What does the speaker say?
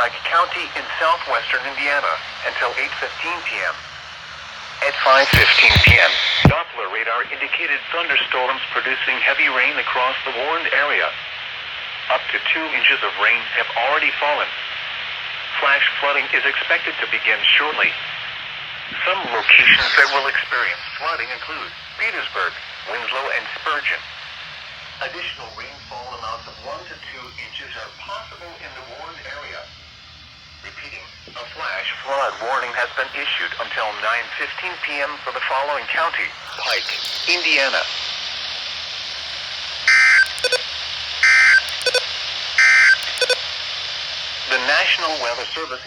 Pike County in southwestern Indiana until 8:15 p.m. At 5:15 p.m., Doppler radar indicated thunderstorms producing heavy rain across the warned area. Up to 2 inches of rain have already fallen. Flash flooding is expected to begin shortly. Some locations that will experience flooding include Petersburg, Winslow, and Spurgeon. Additional rainfall amounts of 1 to 2 inches are possible in the warned area. Repeating, a flash flood warning has been issued until 9:15 p.m. for the following county: Pike, Indiana. The National Weather Service